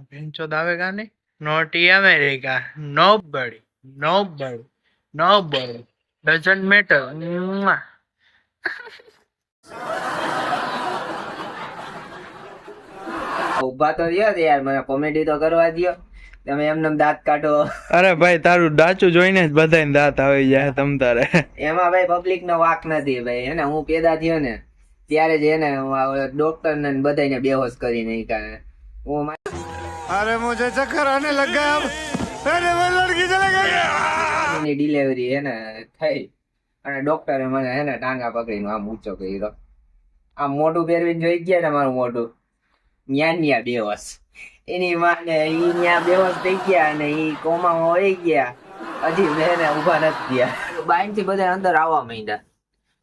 pincho daવેગા નહીં. Naughty America. Nobody, nobody, nobody doesn't matter. Mwah. ઉભા તો રહ્યો યાર, મને કોમેડી તો કરવા દ્યો. તમે એમને દાંત કાઢો. અરે ભાઈ તારું ડાચું જોઈને જ બધાને દાંત આવી જાય તમ તારે. એમાં ભાઈ પબ્લિક નો વાક નથી ભાઈ. એને હું પેદા થયો ને ત્યારે જ એને ડોક્ટર ને બધાને બેહોશ કરી નાખ્યા. હું અરે મુझे ચક્કર આને લગ ગયા. અરે वो लड़की चले गई. ની ડિલિવરી એને થઈ અને ડોક્ટરે મને એને ટાંગા પકડીને આમ ઊંચો કર્યો. આમ મોઢું પહેરવીને જોઈ ગયા ને મારું મોઢું, ન્યા બેહોશ. એની માને ઈ ન્યા બેહોશ થઈ ગયા અને ઈ કોમામાં વહી ગયા. હજી મેં ઉભા નથી ગયા. બાઈક થી બધા અંદર આવવા માંડ્યા.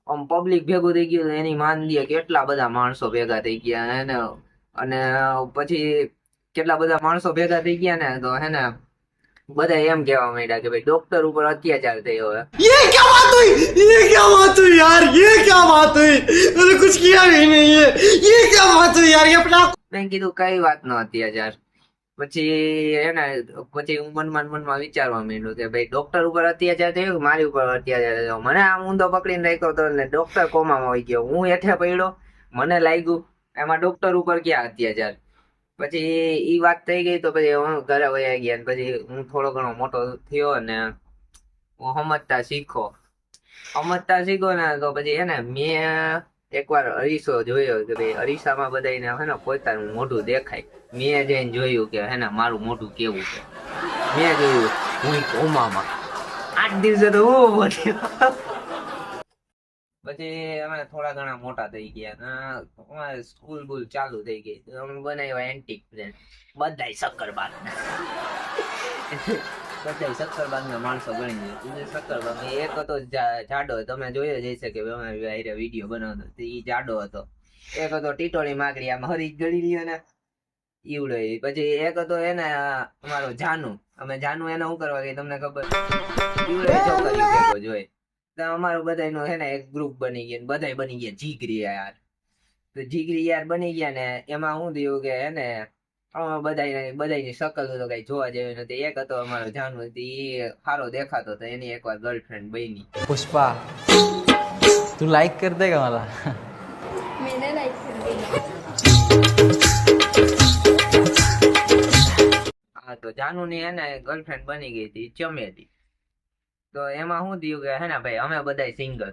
આમ પબ્લિક ભેગું થઈ ગયું. એની માન લે કેટલા બધા માણસો ભેગા થઈ ગયા એને. અને પછી કેટલા બધા માણસો ભેગા થઈ ગયા ને તો હે ને બધા એમ કહેવા માંડ્યા કે ભાઈ ડોક્ટર ઉપર અત્યાચાર થયો હે. ये क्या बात हुई, ये क्या बात हुई यार, ये क्या बात हुई, मैंने कुछ किया ही नहीं है, ये क्या बात हुई यार, ये अपना. મેં કીધું કઈ વાત નો અત્યાચાર. પછી એને પછી હું મનમાં વિચારવા માંડ્યું કે ભાઈ ડોક્ટર ઉપર અત્યાચાર થયો કે મારી ઉપર અત્યાચાર થયો. મને આમ ઊંધો પકડીને રાખ્યો તો ને ડોક્ટર કોમામાં વહી ગયો. હું હેઠે પડ્યો, મને લાગ્યું એમાં ડોક્ટર ઉપર ક્યાં અત્યાચાર. પછી ઈ વાત થઈ ગઈ તો પછી હું ઘરે વયા ગયા. પછી હું થોડો ઘણો મોટો થયો ને હું સમજતા શીખો ને તો પછી હે ને મેં એકવાર અરીસો જોયો કે ભાઈ અરીસામાં બધાને હે ને પોતાનું મોઢું દેખાય. મેં જઈને જોયું કે હે ને મારું મોઢું કેવું છે. મેં જોયું હું કોમામાં 8 દિવસે તો હું બન્યો. પછી અમે થોડા ઘણા મોટા થઈ ગયા. અમારે સ્કૂલ બુલ ચાલુ થઈ ગઈ. અમે બનાવ્યા એન્ટિક ફ્રેન્ડ. બધાય સક્કરબાગ ના માણસો ગણી જાય. સક્કરબાગ એક હતો જાડો, તમે જોયો જ હશે કે વિડીયો બનાવતો એ જાડો હતો. એક હતો ટીટોળી માગડી, આમ હરી ગળી લ્યો ને ઈવડો. પછી એક હતો એને અમારો જાનુ. અમે જાનુ એને શું કરવા ગઈ તમને ખબર? ઈવડો છોકરીઓ ભેગો જોઈ. અમારું બધાનું હે ને એક ગ્રુપ બની ગયા. બધા બની ગયા જીગરી યાર. તો જીગરી યાર બની ગયા ને એમાં શું થયું કે હે ને બધાની શકલ તો કઈ જોવા જેવી નથી. એક હતો અમારો જાનુ, એ સારો દેખાતો હતો. એની એકવાર ગર્લફ્રેન્ડ બની. पुष्पा तू लाइक कर देगा मला? मैंने लाइक कर दिया. હા તો જાનુ ની હે ને ગર્લફ્રેન્ડ બની ગઈ હતી ચમેલી. તો એમાં શું થયું કે હે ને ભાઈ અમે બધા સિંગલ.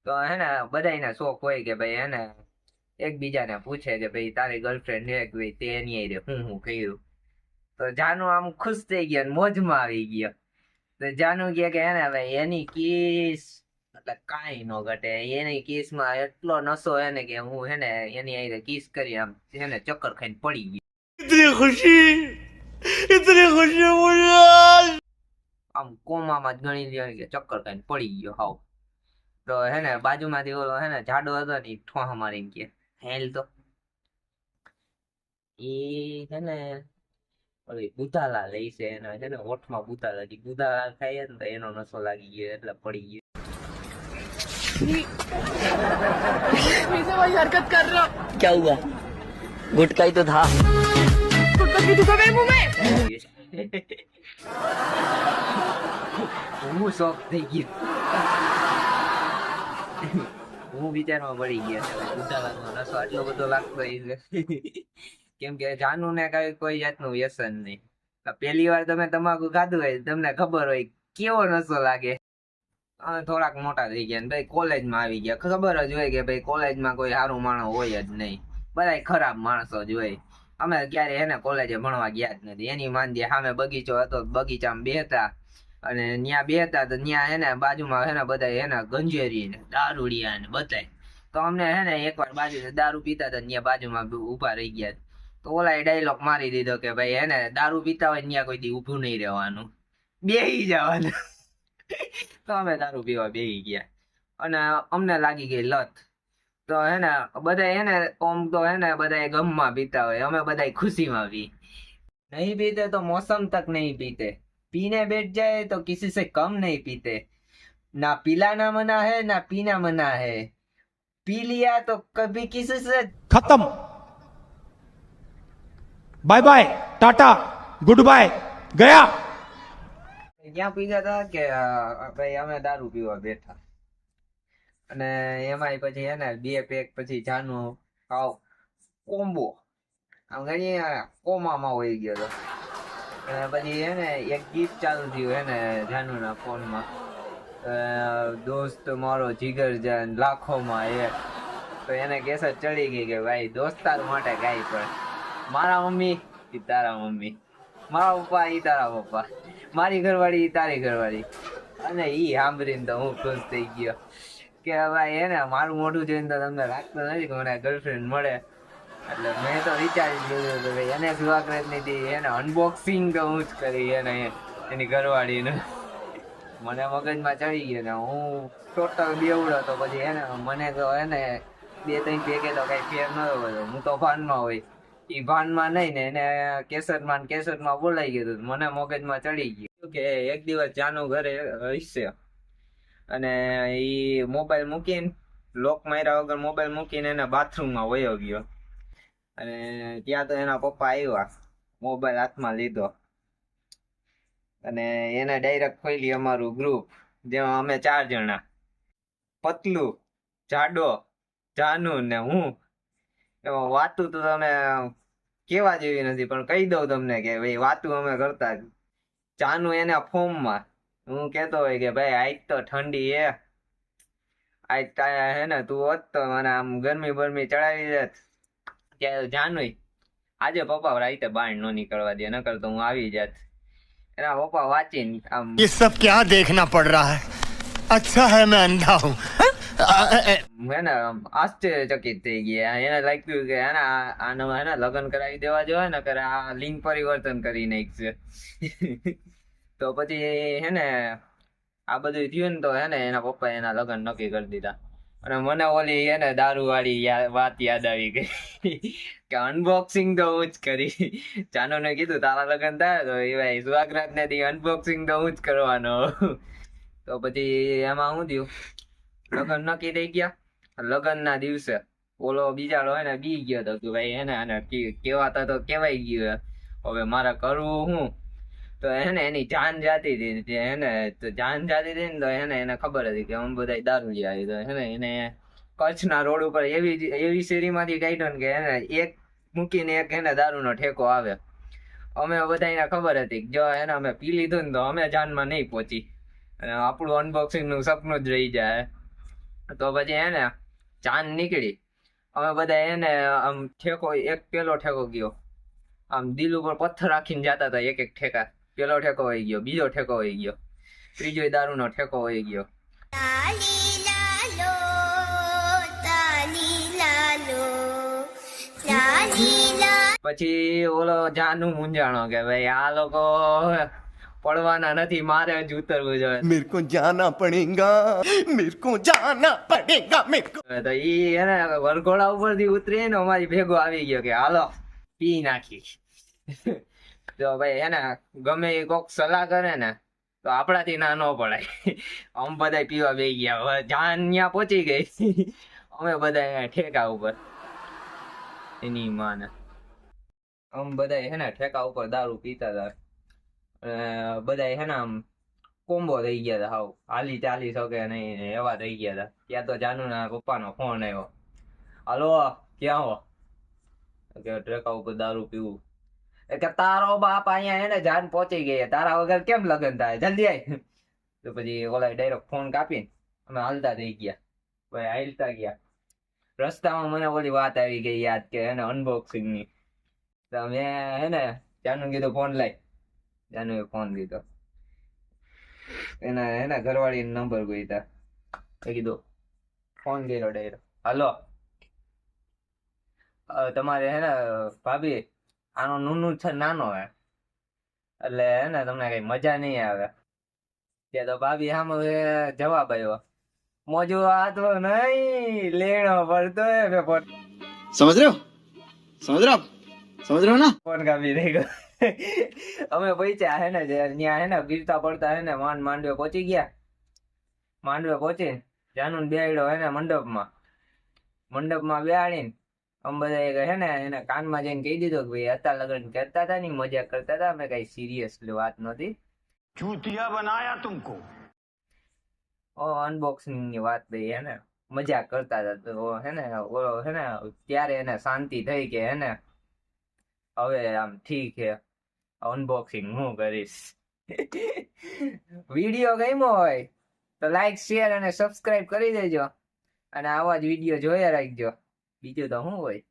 તો હે ને બધાના શોખ હોય કે ભાઈ હે ને એકબીજાને પૂછે કે ભાઈ તારી ગર્લફ્રેન્ડ છે કે ભાઈ તે એની રે હું કર્યું. તો જાનુ આમ ખુશ થઈ ગયો ને મોજમાં આવી ગયો. તો જાનુ કહે કે હે ને ભાઈ એની કિસ એટલે કાંઈ ન ઘટે. એની કિસ માં એટલો નશો હે ને કે હું હે ને એની આઈ કિસ કરી આમ હે ને ચક્કર ખાઈને પડી ગયો. इतनी खुशी मुझे. આમ કોમામાં જ ગણી લ્યો કે ચક્કર ખાઈને પડી ગયો હાવ. તો હે ને બાજુમાંથી ઓલો હે ને જાડો હતો ને ઠોહા મારીને કે હેલ તો ઈ હે ને ઓલી બુધાલા લઈ છે એનો છે ને હોઠમાં બુધાલા ખાય ને તો એનો નશો લાગી ગયો એટલે પડી ગયો. हरकत कर रहा. क्या हुआ? गुटका ही तो था. હું શોખ થઈ ગયો. હું વિચારમાં પડી ગયા બુધાલાનો નશો આટલો બધો લાગતો છે. કેમ કે જાનુ ને કોઈ જાતનું વ્યસન નહીં. પહેલી વાર તમે તમાકુ ખાધું હોય તમને ખબર હોય કેવો નશો લાગે. થોડાક મોટા થઈ ગયા ભાઈ કોલેજમાં આવી ગયા. ખબર જ હોય કે ભાઈ કોલેજમાં કોઈ સારું માણસ હોય જ નહીં, બધા ખરાબ માણસો જ હોય. અમે ક્યારે એને કોલેજે ભણવા ગયા જ નથી. એની માંદીએ સામે બગીચો હતો, બગીચામાં બેહતા અને ત્યાં બેહતા તો ત્યાં એને બાજુમાં હે ને બધા એને ગંજેરી ને દારૂડિયા ને બધાય. તો અમને હે ને એકવાર બાજુ દારૂ પીતા હતા ત્યાં બાજુમાં ઉભા રહી ગયા. તો ઓલા ડાયલોગ મારી દીધો કે ભાઈ એને દારૂ પીતા હોય ત્યાં કોઈ દી ઊભું નહીં રહેવાનું, બેહી જવાનું. તો અમે દારૂ પીવા બેહી ગયા અને અમને લાગી ગઈ લત. તો હે ને બધા હે ને ઓમ તો હે ને બધા ગમમાં પીતા હોય, અમે બધા ખુશીમાં પી. નહીં પીતે તો मौसम तक नहीं पीते, पीने बैठ जाए तो किसी से कम नहीं पीते. ना पिलाना मना है ना पीना मना है, पी लिया तो कभी किसी से खत्म. बाय बाय टाटा गुड बाय गया। ક્યાં પીધા હતા કે ભાઈ અમે દારૂ પીવા બેઠા અને એમાંય પછી હે ને 2 પેક પછી જાનું ખાવ કોમ્બો આમ ઘણી કોમામાં વહી ગયો હતો. અને પછી હે ને એક ગીત ચાલુ થયું હે ને જાનુના ફોનમાં, દોસ્ત મારો જીગર જાન લાખોમાં એક. તો એને કેસર ચડી ગઈ કે ભાઈ દોસ્તાર માટે ગાય, પણ મારા મમ્મી ઈ તારા મમ્મી, મારા પપ્પા ઈ તારા પપ્પા, મારી ઘરવાળી ઈ તારી ઘરવાળી. અને ઈ સાંભળીને તો હું ખુશ થઈ ગયો કે ભાઈ હે ને મારું મોઢું જોઈને તો તમને લાગતું નથી કે મને ગર્લફ્રેન્ડ મળે. એટલે મેં તો વિચારી લીધું કે ભાઈ એને સુહાગરાત ની એને અનબોક્સિંગ તો હું જ કરી એને એની ઘરવાળીનું. મને મગજમાં ચડી ગયો ને હું ટોટલ બેવડો તો પછી એને મને તો એને 2-3 પેકે તો કઈ ફેર ન હોય, હું તો ભાનમાં હોય, ઈ ભાનમાં નહીં ને એને કેસરમાં બોલાઈ ગયું. મને મગજમાં ચડી ગયું કે એક દિવસ જાનું ઘરે હશે અને ઈ મોબાઈલ મૂકીને લોક માર્યા વગર મોબાઈલ મૂકીને એને બાથરૂમમાં વયો ગયો. અને ત્યાં તો એના પપ્પા આવ્યા, મોબાઈલ હાથમાં લીધો અને એને ડાયરેક્ટ ખોલી અમારું ગ્રુપ, જેમાં અમે 4 જણા, પતલું, જાડો, જાનુ ને હું. એમાં વાતું તો તમે કેવા જેવી નથી, પણ કહી દઉં તમને કે ભાઈ વાતું અમે કરતા. જાનુ એના ફોર્મમાં, હું કેતો હોય કે ભાઈ આજ તો ઠંડી હે, આજ હે ને તું હોત તો મને આમ ગરમી બરમી ચડાવી દેત. ત્યારે જાનુય આજે પપ્પા રાતે બહાર ન નીકળવા દે, નકર તો હું આવી જાત. એના પપ્પા વાંચીને આમ ये सब क्या देखना पड़ रहा है, अच्छा है मैं अंधा हूँ. હે ને આશ્ચર્યચકિત થઈ ગયા. એને લાગ્યું કે આને લગ્ન કરાવી દેવા જોઈએ ને, કરે આ લિંગ પરિવર્તન કરી નાખશે. તો પછી હે ને આ બધું થયું ને તો હે ને એના પપ્પા એના લગ્ન નક્કી કરી દીધા. અને મને ઓલી હે ને દારૂ વાળી વાત યાદ આવી ગઈ કે અનબોક્સિંગ તો હું જ કરી. જાનુને કીધું તારા લગ્ન થાય તો એ ભાઈ સુહાગરાત ને અનબોક્સિંગ તો હું જ કરવાનો. તો પછી એમાં શું થયું, લગ્ન નક્કી થઈ ગયા. લગ્ન ના દિવસે ઓલો બીજાડો હે ને બી ગયો હતો કે ભાઈ હે ને કેવાતા તો કેવાય ગયું, હવે મારે કરવું શું. તો હે ને એની જાન જાતી હતી હે ને, તો જાન જાતી હતી ને તો હે ને એને ખબર હતી કે અમે બધા દારૂ લઈ આવી. તો હે ને એને કચ્છના રોડ ઉપર એવી શેરીમાંથી કાઢ્યો ને કે હે ને એક મૂકીને એક હે ને દારૂનો ઠેકો આવે. અમે બધા એને ખબર હતી કે જો હે ને અમે પી લીધું ને તો અમે જાનમાં નહીં પહોંચી અને આપણું અનબોક્સિંગ નું સપનું જ રહી જાય. તો પછી હે ને જાન નીકળી, અમે બધા હે ને આમ ઠેકો એક પેલો ઠેકો ગયો, આમ દિલ ઉપર પથ્થર રાખીને જતા હતા એક ઠેકા. પેલો ઠેકો વહી ગયો, બીજો ઠેકો વહી ગયો, ત્રીજો દારૂનો ઠેકો વહી ગયો. પછી ઓલો જાનુ મૂંઝાણો કે ભાઈ આ લોકો પડવાના નથી, મારે જ ઉતરવું જોઈએ. मेरे को जाना पड़ेगा, मेरे को जाना पड़ेगा, मेरे को. તો ઈ હે ને વરઘોડા ઉપરથી ઉતરીને અમારી ભેગો આવી ગયો કે હાલો પી નાખી. તો ભાઈ હે ને ગમે એ કોક સલાહ કરે ને તો આપણાથી ના ન પડાય. અમે બધા પીવા બેસી ગયા. હવે જાન ત્યાં પહોંચી ગઈ, અમે બધા ઠેકા ઉપર એની માને અમે બધા હે ને ઠેકા ઉપર દારૂ પીતા હતા. બધા હે ને આમ કોમ્બો થઈ ગયા હતા, હાવ હાલી ચાલી શકે નહીં એવા થઈ ગયા હતા. ત્યાં તો જાનુના પપ્પાનો ફોન આવ્યો, હાલો ક્યાં હો? કે ઠેકા ઉપર દારૂ પીવું. કે તારો બાપ અહીંયા હે ને જાન પહોંચી ગઈ, તારા વગર કેમ લગ્ન થાય, જલ્દી આય. તો પછી ઓલા ડાયરેક્ટ ફોન કાપીને અમે હાલતા થઈ ગયા. ભાઈ હાલતા ગયા, રસ્તામાં મને ઓલી વાત આવી ગઈ યાદ કે હે ને અનબોક્સિંગ ની. તો મેં હે ને જાનુ કીધું ફોન લાય. જાનુએ ફોન લીધો, એના હે ને ઘરવાળી નંબર ગોઈતા. મેં કીધું ફોન કર્યો ડાયરેક્ટ, હાલો તમારે હે ને ભાભી આનો નૂનું છે નાનો હે એટલે હે ને તમને કઈ મજા નહીં આવે. તે તો ભાભી સામે જવાબ આવ્યો, મોજો હાથો નહીં લેણો પડતો હે. समझ रहे हो, समझ रहे हो, समझ रहे हो ना. ફોન કાપી દઈ ગયો. અમે પૈસા હે ને ત્યાં હે ને ગીરતા પડતા હે ને માંડવે પહોંચી ગયા. માંડવે પહોંચીને જાનુ બેહાડ્યો હે ને મંડપમાં બેહાડીને અમે બધા હે ને એને કાનમાં જઈને કહી દીધું કે ભાઈ હતા લગ્ન કરતા હતા ને મજા કરતા હતા, અમે કઈ સિરિયસ વાત નહોતી. चूतिया बनाया तुमको. અનબોક્સિંગ ની વાત થઈ હે ને મજા કરતા હતા તો હે ને ઓલો હે ને ત્યારે એને શાંતિ થઈ કે હે ને હવે આમ ઠીક હે અનબોક્સિંગ હું કરીશ. વિડીયો ગમ્યો હોય તો લાઈક શેર અને સબસ્ક્રાઇબ કરી દેજો અને આવા જ વિડીયો જોયા રાખજો. બીજું તો શું હોય.